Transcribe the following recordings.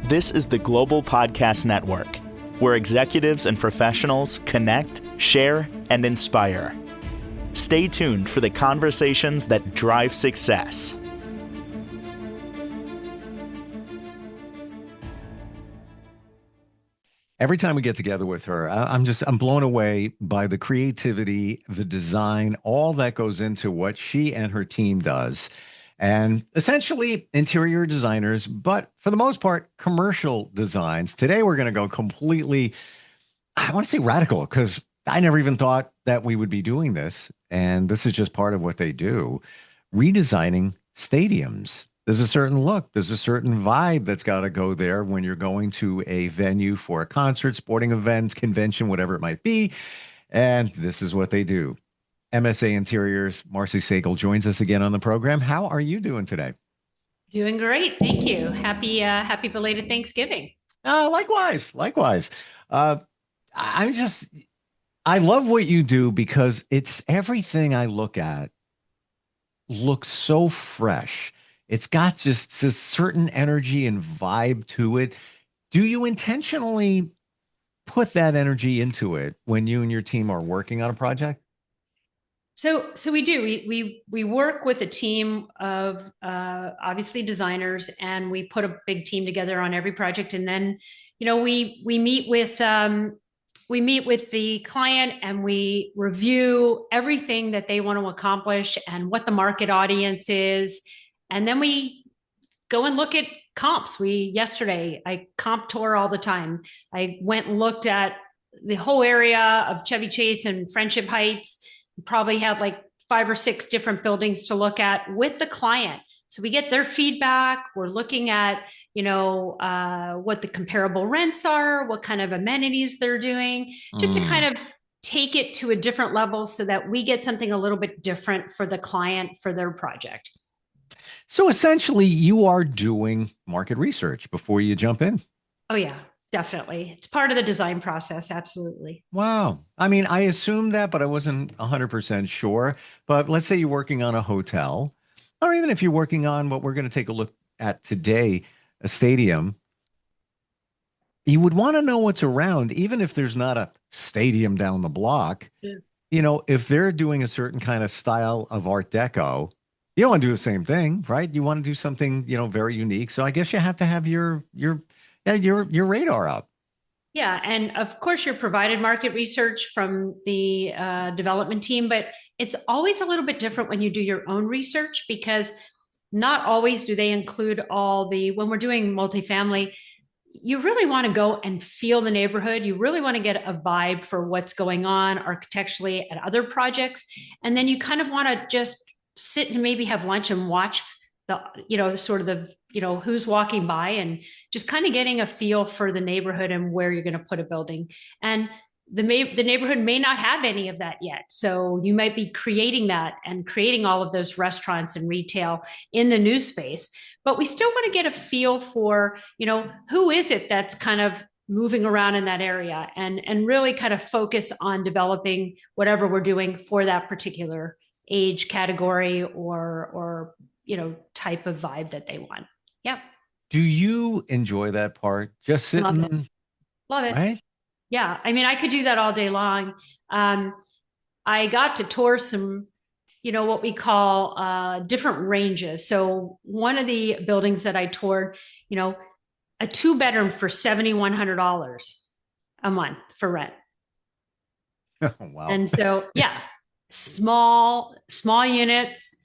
This is the Global Podcast Network, where executives and professionals connect, share, and inspire. Stay tuned for the conversations that drive success. Every time we get together with her, I'm blown away by the creativity, the design, all that goes into what she and her team does. And essentially interior designers, but for the most part, commercial designs. Today, we're going to go completely, I want to say radical, because I never even thought that we would be doing this. And this is just part of what they do, redesigning stadiums. There's a certain look, there's a certain vibe that's got to go there when you're going to a venue for a concert, sporting event, convention, whatever it might be. And this is what they do. MSA Interiors, Marcy Sagel joins us again on the program. How are you doing today? Doing great. Thank you. Happy belated Thanksgiving. Likewise. Uh, I'm just, I love what you do because it's everything I look at looks so fresh. It's got just a certain energy and vibe to it. Do you intentionally put that energy into it when you and your team are working on a project? So we do. We work with a team of obviously designers, and we put a big team together on every project. And then, we meet with the client, and we review everything that they want to accomplish and what the market audience is. And then we go and look at comps. Yesterday, I comp tour all the time. I went and looked at the whole area of Chevy Chase and Friendship Heights. Probably had like 5 or 6 different buildings to look at with the client. So we get their feedback. We're looking at, what the comparable rents are, what kind of amenities they're doing, just to kind of take it to a different level so that we get something a little bit different for the client for their project. So essentially, you are doing market research before you jump in. Oh, yeah. Definitely. It's part of the design process. Absolutely. Wow. I mean, I assumed that, but I wasn't 100% sure. But let's say you're working on a hotel, or even if you're working on what we're going to take a look at today, a stadium, you would want to know what's around, even if there's not a stadium down the block. Yeah. If they're doing a certain kind of style of Art Deco, you don't want to do the same thing, right? You want to do something, very unique. So I guess you have to have your radar up. Yeah. And of course, you're provided market research from the development team, but it's always a little bit different when you do your own research, because not always do they include when we're doing multifamily, you really want to go and feel the neighborhood. You really want to get a vibe for what's going on architecturally at other projects. And then you kind of want to just sit and maybe have lunch and watch who's walking by, and just kind of getting a feel for the neighborhood and where you're going to put a building. And the neighborhood may not have any of that yet. So you might be creating that and creating all of those restaurants and retail in the new space. But we still want to get a feel for, who is it that's kind of moving around in that area, and really kind of focus on developing whatever we're doing for that particular age category or type of vibe that they want. Yep. Do you enjoy that part? Just sitting? Love it. Right? Yeah. I mean, I could do that all day long. I got to tour some, what we call different ranges. So one of the buildings that I toured, a 2-bedroom for $7,100 a month for rent. Oh, wow. And so, yeah, small units,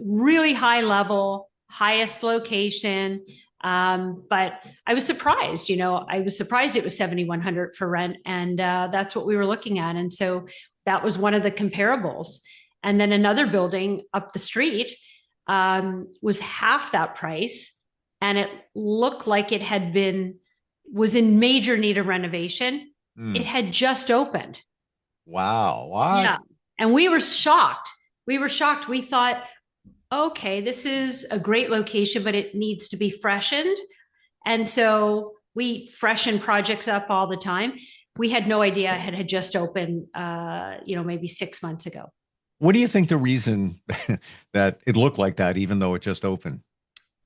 really high level, highest location. But I was surprised, it was 7,100 for rent. And that's what we were looking at. And so that was one of the comparables. And then another building up the street was half that price. And it looked like was in major need of renovation. It had just opened. Wow. What? Yeah. And we were shocked. We thought, okay, this is a great location, but it needs to be freshened. And so we freshen projects up all the time. We had no idea it had just opened, maybe 6 months ago. What do you think the reason that it looked like that, even though it just opened?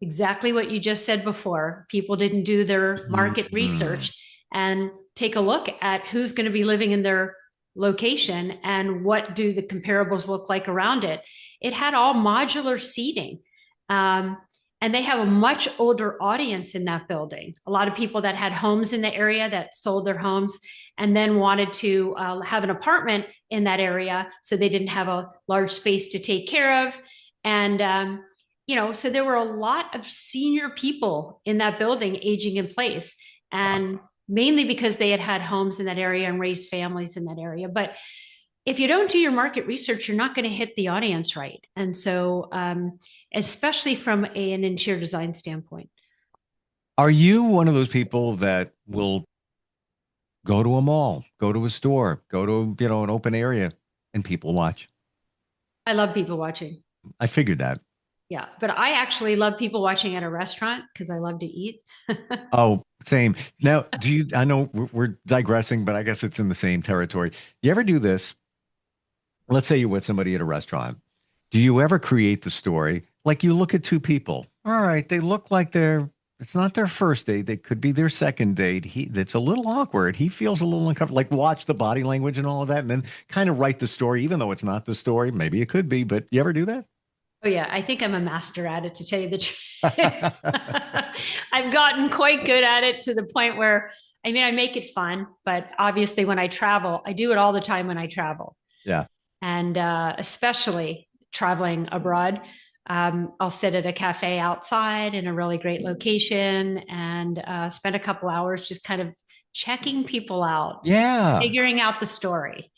exactly what you just said before. People didn't do their market Mhm. research and take a look at who's going to be living in their location and what do the comparables look like around it. It had all modular seating. Um, and they have a much older audience in that building. A lot of people that had homes in the area that sold their homes and then wanted to have an apartment in that area so they didn't have a large space to take care of. And so there were a lot of senior people in that building aging in place, and mainly because they had had homes in that area and raised families in that area. But if you don't do your market research, you're not going to hit the audience right. And so, especially from an interior design standpoint. Are you one of those people that will go to a mall, go to a store, go to, an open area and people watch? I love people watching. I figured that. Yeah, but I actually love people watching at a restaurant because I love to eat. Oh, same. Now, I know we're digressing, but I guess it's in the same territory. You ever do this? Let's say you're with somebody at a restaurant. Do you ever create the story? Like you look at two people. All right, they look like it's not their first date. They could be their second date. It's a little awkward. He feels a little uncomfortable. Like watch the body language and all of that, and then kind of write the story, even though it's not the story. Maybe it could be, but you ever do that? Oh yeah, I think I'm a master at it, to tell you the truth. I've gotten quite good at it to the point where, I mean, I make it fun, but obviously when I travel, I do it all the time when I travel. Yeah. And especially traveling abroad. I'll sit at a cafe outside in a really great location and spend a couple hours just kind of checking people out, Yeah. figuring out the story.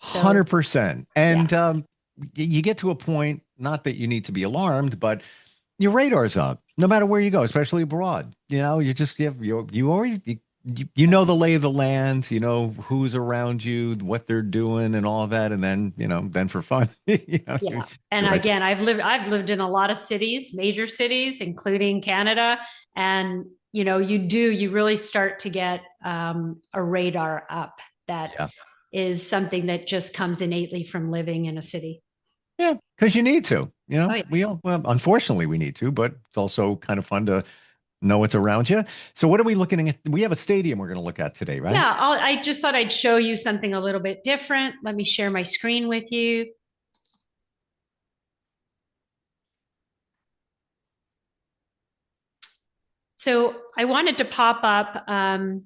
So 100%. yeah. And you get to a point, not that you need to be alarmed, but your radar's up, no matter where you go, especially abroad. You just you always you know the lay of the land, you know who's around you, what they're doing, and all of that, and then for fun, Yeah. you And write again, this. I've lived in a lot of cities, major cities, including Canada. And, you really start to get a radar up that Yeah, is something that just comes innately from living in a city. yeah, because you need to. Oh, yeah. We all, well, unfortunately, we need to, but it's also kind of fun to know what's around you. So, what are we looking at? We have a stadium we're going to look at today, right? Yeah. I just thought I'd show you something a little bit different. Let me share my screen with you. So I wanted to pop up a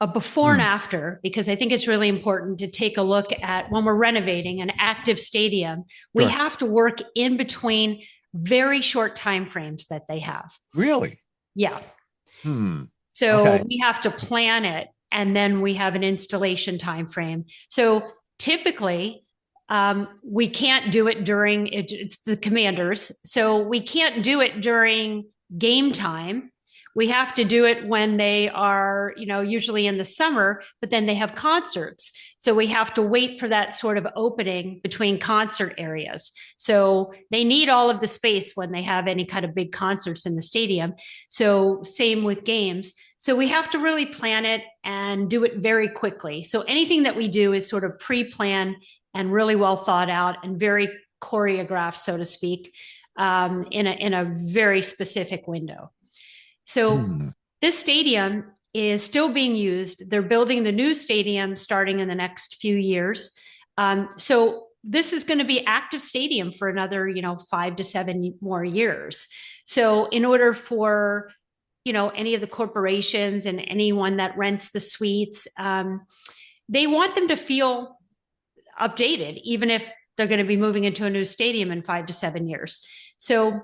before and Hmm. after, because I think it's really important to take a look at when we're renovating an active stadium, we Sure. have to work in between very short time frames that they have. Really? Yeah. Hmm. So Okay. we have to plan it and then we have an installation time frame. So typically, we can't do it during it's the Commanders. So we can't do it during game time. We have to do it when they are, usually in the summer, but then they have concerts. So we have to wait for that sort of opening between concert areas. So they need all of the space when they have any kind of big concerts in the stadium. So same with games. So we have to really plan it and do it very quickly. So anything that we do is sort of pre-planned and really well thought out and very choreographed, so to speak, in a very specific window. So Hmm. this stadium is still being used. They're building the new stadium starting in the next few years. So this is going to be active stadium for another, 5 to 7 more years. So in order for any of the corporations and anyone that rents the suites, they want them to feel updated, even if they're going to be moving into a new stadium in 5 to 7 years. So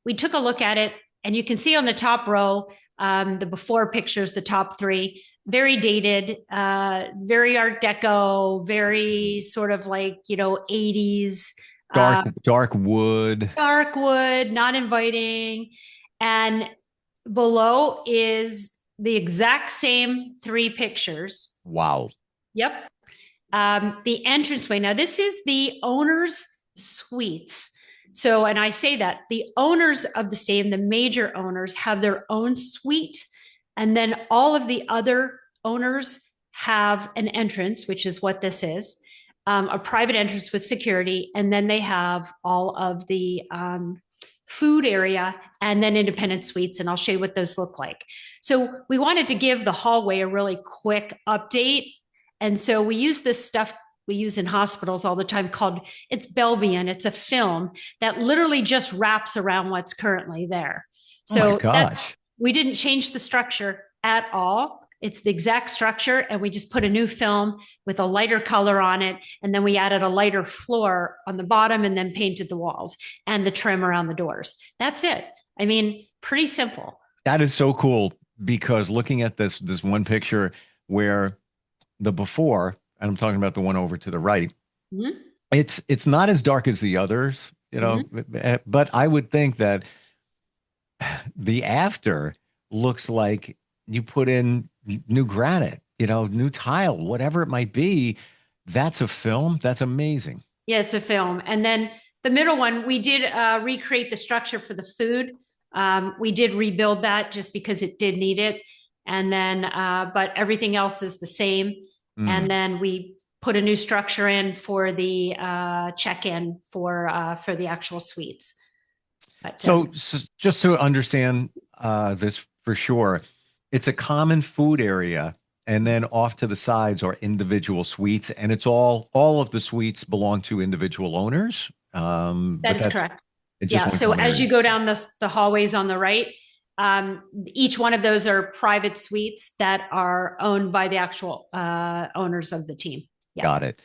we took a look at it, and you can see on the top row, the before pictures, the top three, very dated, very Art Deco, very sort of like, 80s, Dark wood. dark wood, not inviting. And below is the exact same three pictures. Wow. Yep. The entranceway. Now, this is the owner's suites. So, and I say that the owners of the stadium, the major owners, have their own suite. And then all of the other owners have an entrance, which is what this is, a private entrance with security. And then they have all of the food area, and then independent suites. And I'll show you what those look like. So we wanted to give the hallway a really quick update. And so we use this stuff we use in hospitals all the time called, it's Belvian. It's a film that literally just wraps around what's currently there. Oh my So gosh. we didn't change the structure at all. It's the exact structure. And we just put a new film with a lighter color on it. And then we added a lighter floor on the bottom and then painted the walls and the trim around the doors. That's it. I mean, pretty simple. That is so cool because looking at this one picture where the before, and I'm talking about the one over to the right, Mm-hmm. it's not as dark as the others, but I would think that the after looks like you put in new granite, new tile, whatever it might be. That's a film. That's amazing. Yeah, it's a film. And then the middle one, we did recreate the structure for the food. We did rebuild that just because it did need it. And then, but everything else is the same. And then we put a new structure in for the check-in for the actual suites. But, So just to understand this for sure, it's a common food area, and then off to the sides are individual suites, and it's all of the suites belong to individual owners. that is correct. It's Yeah. just So one as area. you go down the hallways on the right, each one of those are private suites that are owned by the actual owners of the team. Yeah. Got it.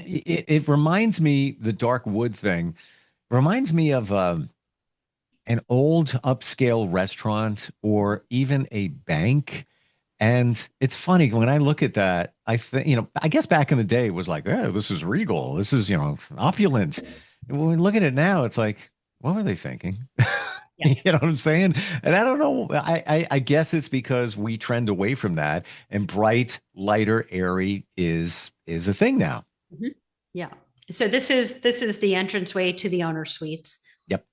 It reminds me, the dark wood thing reminds me of an old upscale restaurant or even a bank. And it's funny when I look at that, I think, I guess back in the day it was like, oh, this is regal. This is, opulent. When we look at it now, it's like, what were they thinking? Yeah. You know what I'm saying? And I don't know. I guess it's because we trend away from that, and bright, lighter, airy is a thing now. Mhm. Yeah. So this is the entranceway to the owner suites. Yep.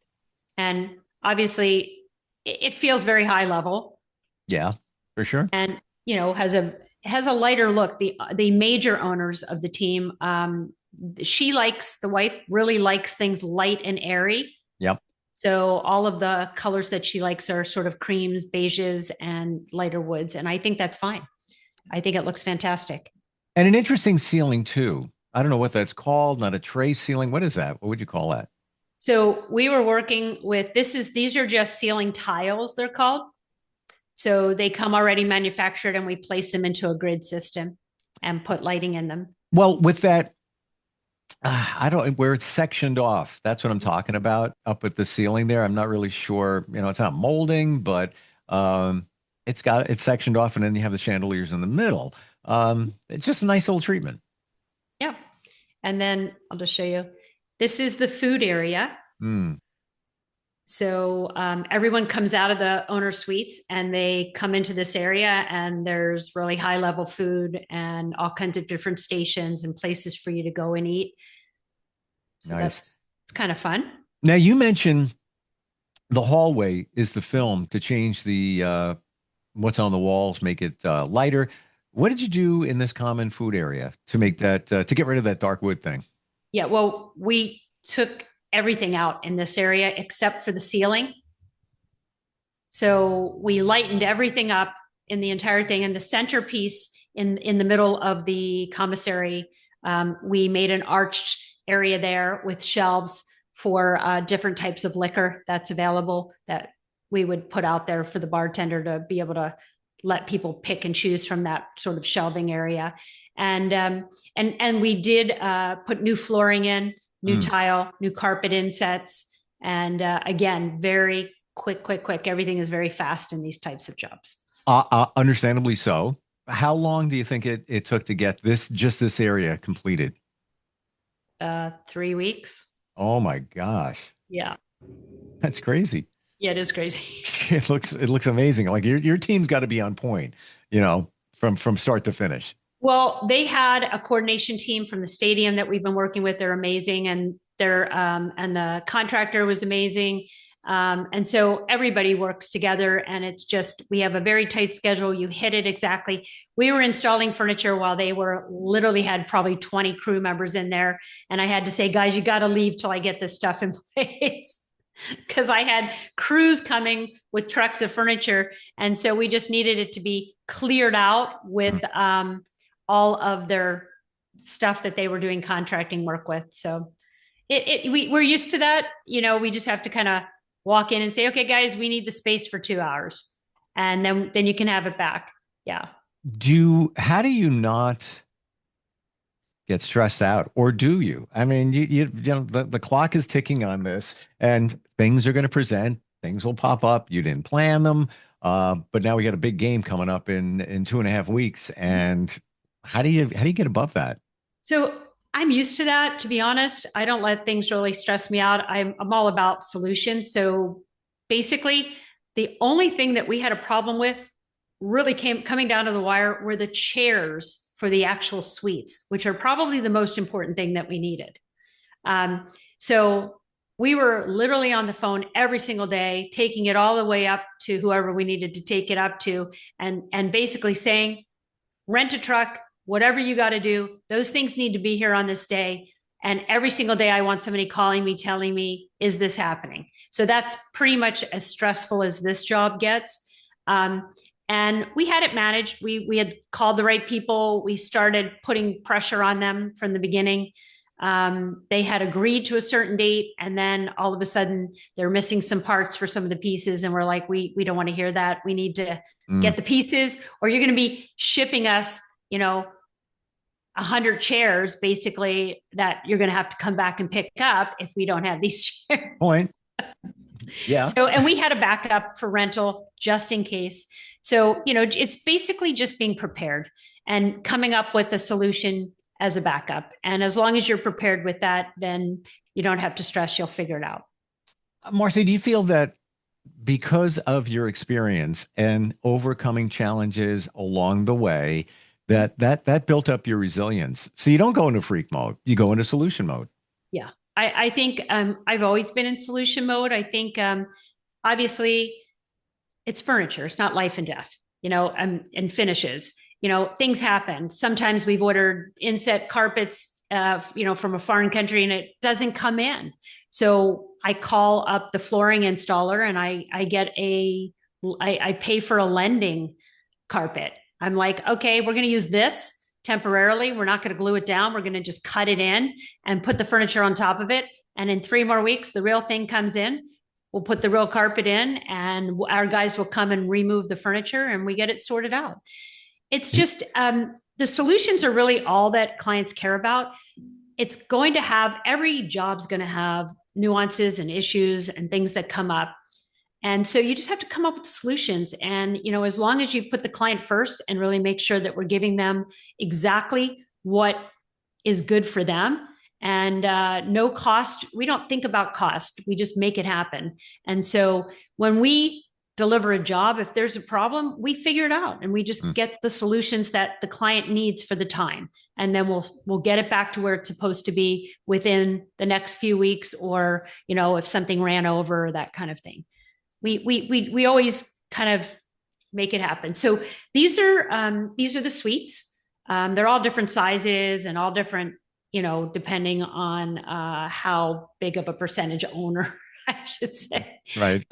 And obviously it feels very high level Yeah, for sure. and has a lighter look. The major owners of the team, the wife really likes things light and airy. Yep. So all of the colors that she likes are sort of creams, beiges, and lighter woods. And I think that's fine. I think it looks fantastic. And an interesting ceiling too. I don't know what that's called. Not a tray ceiling. What is that? What would you call that? So we were working with these are just ceiling tiles, they're called. So they come already manufactured and we place them into a grid system and put lighting in them. Well, with that, I don't where it's sectioned off. That's what I'm talking about up at the ceiling there. I'm not really sure. It's not molding, but it's sectioned off, and then you have the chandeliers in the middle. It's just a nice little treatment. Yeah. And then I'll just show you. This is the food area. Mm, So everyone comes out of the owner suites and they come into this area, and there's really high level food and all kinds of different stations and places for you to go and eat. So nice. it's kind of fun. Now you mentioned the hallway is the film to change the what's on the walls, make it lighter. What did you do in this common food area to make that to get rid of that dark wood thing? Yeah, well, we took everything out in this area except for the ceiling. So we lightened everything up in the entire thing. And the centerpiece in the middle of the commissary, we made an arched area there with shelves for different types of liquor that's available that we would put out there for the bartender to be able to let people pick and choose from that sort of shelving area. And we did put new flooring in, new tile, new carpet insets, and again, very quick. Everything is very fast in these types of jobs. Understandably so. How long do you think it took to get this area completed? 3 weeks. Oh my gosh, Yeah. that's crazy. Yeah, it is crazy. It looks amazing. Like your team's got to be on point, from start to finish. Well, they had a coordination team from the stadium that we've been working with. They're amazing, and and the contractor was amazing. And so everybody works together, and it's just, we have a very tight schedule. You hit it exactly. We were installing furniture while they were literally had probably 20 crew members in there. And I had to say, guys, you got to leave till I get this stuff in place. Because I had crews coming with trucks of furniture. And so we just needed it to be cleared out with all of their stuff that they were doing contracting work with. So we're used to that. We just have to kind of walk in and say, okay, guys, we need the space for 2 hours. And then you can have it back. Yeah. How do you not get stressed out, or do you? I mean, the clock is ticking on this, and things are going to present, things will pop up. You didn't plan them, but now we got a big game coming up in 2.5 weeks. And how do you get above that? So I'm used to that, to be honest. I don't let things really stress me out. I'm all about solutions. So basically, the only thing that we had a problem with really coming down to the wire were the chairs for the actual suites, which are probably the most important thing that we needed. So we were literally on the phone every single day, taking it all the way up to whoever we needed to take it up to, and basically saying, rent a truck, whatever you got to do, those things need to be here on this day. And every single day I want somebody calling me, telling me, is this happening? So that's pretty much as stressful as this job gets. And we had it managed. We had called the right people. We started putting pressure on them from the beginning. They had agreed to a certain date, and then all of a sudden they're missing some parts for some of the pieces. And we're like, we don't want to hear that. We need to get the pieces, or you're going to be shipping us, 100 chairs, basically, that you're going to have to come back and pick up if we don't have these chairs. Point. Yeah. So, and we had a backup for rental just in case. So, it's basically just being prepared and coming up with a solution as a backup. And as long as you're prepared with that, then you don't have to stress, you'll figure it out. Marcy, do you feel that because of your experience and overcoming challenges along the way, that built up your resilience? So you don't go into freak mode, you go into solution mode. Yeah. I think I've always been in solution mode. I think obviously it's furniture. It's not life and death, and finishes. Things happen. Sometimes we've ordered inset carpets, from a foreign country, and it doesn't come in. So I call up the flooring installer, and I pay for a lending carpet. I'm like, okay, we're going to use this temporarily. We're not going to glue it down. We're going to just cut it in and put the furniture on top of it. And in 3 more weeks, the real thing comes in. We'll put the real carpet in, and our guys will come and remove the furniture, and we get it sorted out. It's just, the solutions are really all that clients care about. It's going to have, every job's going to have nuances and issues and things that come up. And so you just have to come up with solutions. And, as long as you put the client first and really make sure that we're giving them exactly what is good for them, and no cost, we don't think about cost, we just make it happen. And so when we deliver a job, if there's a problem, we figure it out, and we just get the solutions that the client needs for the time. And then we'll get it back to where it's supposed to be within the next few weeks, or, if something ran over, or that kind of thing. We always kind of make it happen. So these are the suites. They're all different sizes and all different, depending on how big of a percentage owner, I should say. Right.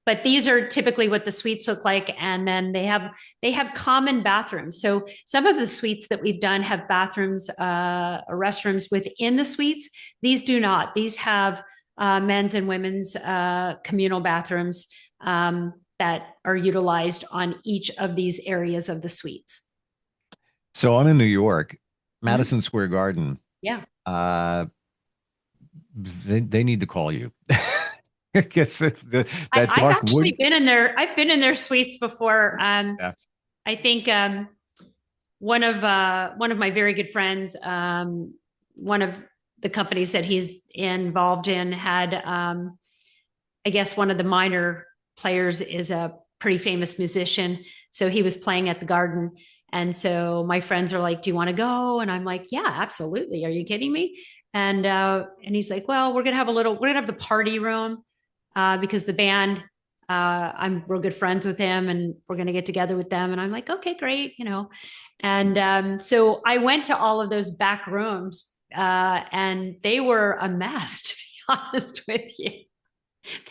But these are typically what the suites look like. And then they have common bathrooms. So some of the suites that we've done have bathrooms, restrooms within the suites. These do not. These have men's and women's communal bathrooms that are utilized on each of these areas of the suites. So I'm in New York, Madison Square Garden. Yeah. They need to call you. I guess I've actually been in there. I've been in their suites before. Yeah. I think one of my very good friends, one of the companies that he's involved in had, I guess one of the minor players is a pretty famous musician. So he was playing at the Garden. And so my friends are like, do you want to go? And I'm like, yeah, absolutely. Are you kidding me? And he's like, well, we're going to have the party room. because the band, I'm real good friends with him and we're going to get together with them. And I'm like, okay, great. And so I went to all of those back rooms and they were a mess, to be honest with you.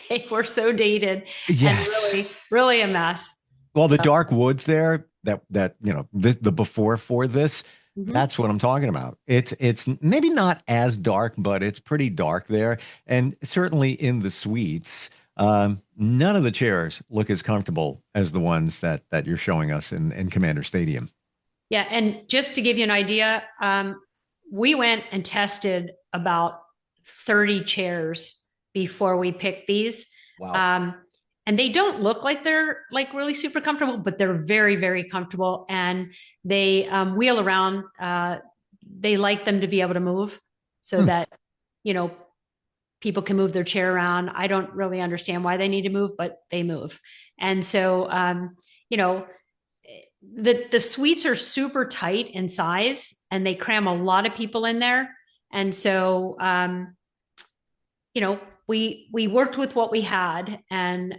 They were so dated and Yes. really, really a mess. Well, the So, dark woods there, the before for this, mhm. that's what I'm talking about. It's maybe not as dark, but it's pretty dark there. And certainly in the suites, none of the chairs look as comfortable as the ones that you're showing us in Commander Stadium. Yeah. And just to give you an idea, we went and tested about 30 chairs before we picked these. Wow. Um, and they don't look like they're like really super comfortable, but they're very, very comfortable. And they wheel around. They like them to be able to move so Hmm. that, you know, people can move their chair around. I don't really understand why they need to move, but they move. And so, you know, the suites are super tight in size and they cram a lot of people in there. And so, we worked with what we had, and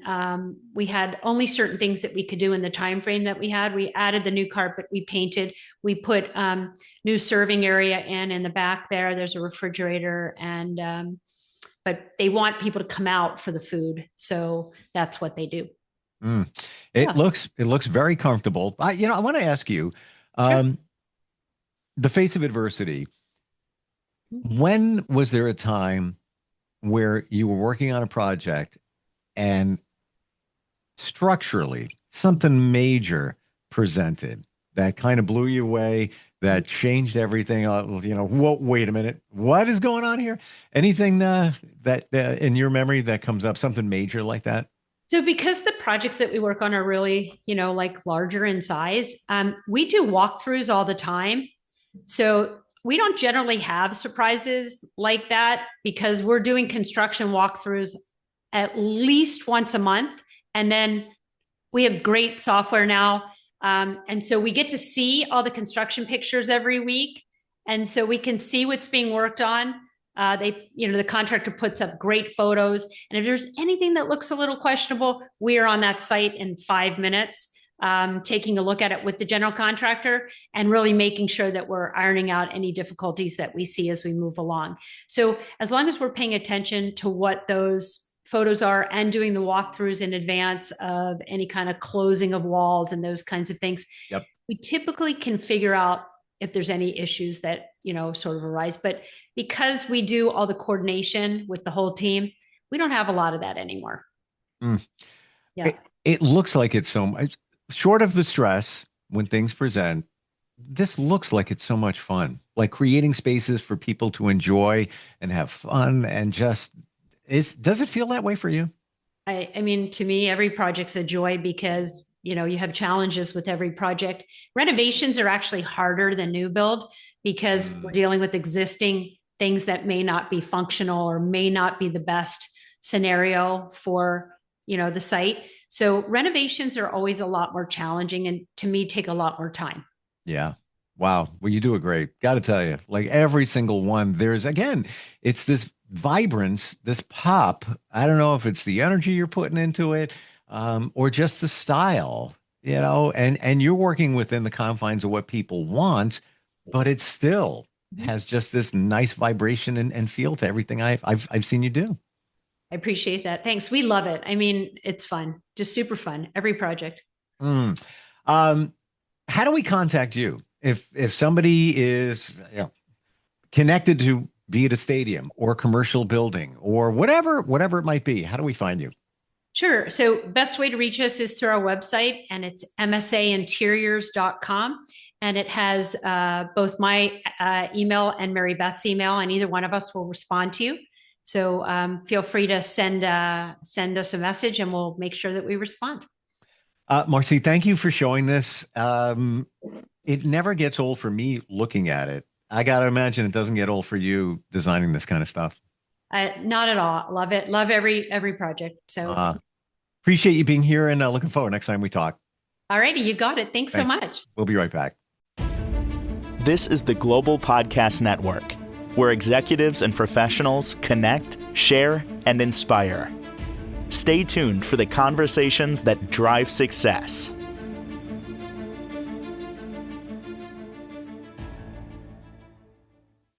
we had only certain things that we could do in the time frame that we had. We added the new carpet, we painted, we put new serving area in the back there. There's a refrigerator, and but they want people to come out for the food, so that's what they do. Mm. Yeah, It looks very comfortable. I want to ask you, sure. um, the face of adversity. When was there a time where you were working on a project and structurally something major presented that kind of blew you away, that changed everything? Whoa, wait a minute, what is going on here? Anything that in your memory that comes up, something major like that? So because the projects that we work on are really, like larger in size, we do walkthroughs all the time. So we don't generally have surprises like that because we're doing construction walkthroughs at least once a month. And then we have great software now. And so we get to see all the construction pictures every week. And so we can see what's being worked on. The contractor puts up great photos. And if there's anything that looks a little questionable, we are on that site in 5 minutes, taking a look at it with the general contractor and really making sure that we're ironing out any difficulties that we see as we move along. So as long as we're paying attention to what those photos are and doing the walkthroughs in advance of any kind of closing of walls and those kinds of things, Yep. we typically can figure out if there's any issues that, sort of arise. But because we do all the coordination with the whole team, we don't have a lot of that anymore. Mm. Yeah. It looks like it's so much short of the stress when things present. This looks like it's so much fun, like creating spaces for people to enjoy and have fun and does it feel that way for you? I mean, to me, every project's a joy because, you have challenges with every project. Renovations are actually harder than new build because we're Mm. dealing with existing things that may not be functional or may not be the best scenario for, the site. So renovations are always a lot more challenging and to me take a lot more time. Yeah. Wow. Well, you do it great. Got to tell you, like every single one, it's this vibrance, this pop. I don't know if it's the energy you're putting into it, or just the style, and you're working within the confines of what people want, but it still has just this nice vibration and feel to everything I've seen you do. I appreciate that. Thanks. We love it. I mean, it's fun, just super fun. Every project. Mm. Um, how do we contact you if somebody is connected to, be it a stadium or a commercial building or whatever it might be? How do we find you? Sure. So best way to reach us is through our website, and it's msainteriors.com. And it has both my email and Mary Beth's email, and either one of us will respond to you. So feel free to send us a message and we'll make sure that we respond. Marcy, thank you for showing this. It never gets old for me looking at it. I got to imagine it doesn't get old for you designing this kind of stuff. Not at all. Love it. Love every project. So appreciate you being here and looking forward next time we talk. all righty, you got it. Thanks so much. We'll be right back. This is the Global Podcast Network, where executives and professionals connect, share, and inspire. Stay tuned for the conversations that drive success.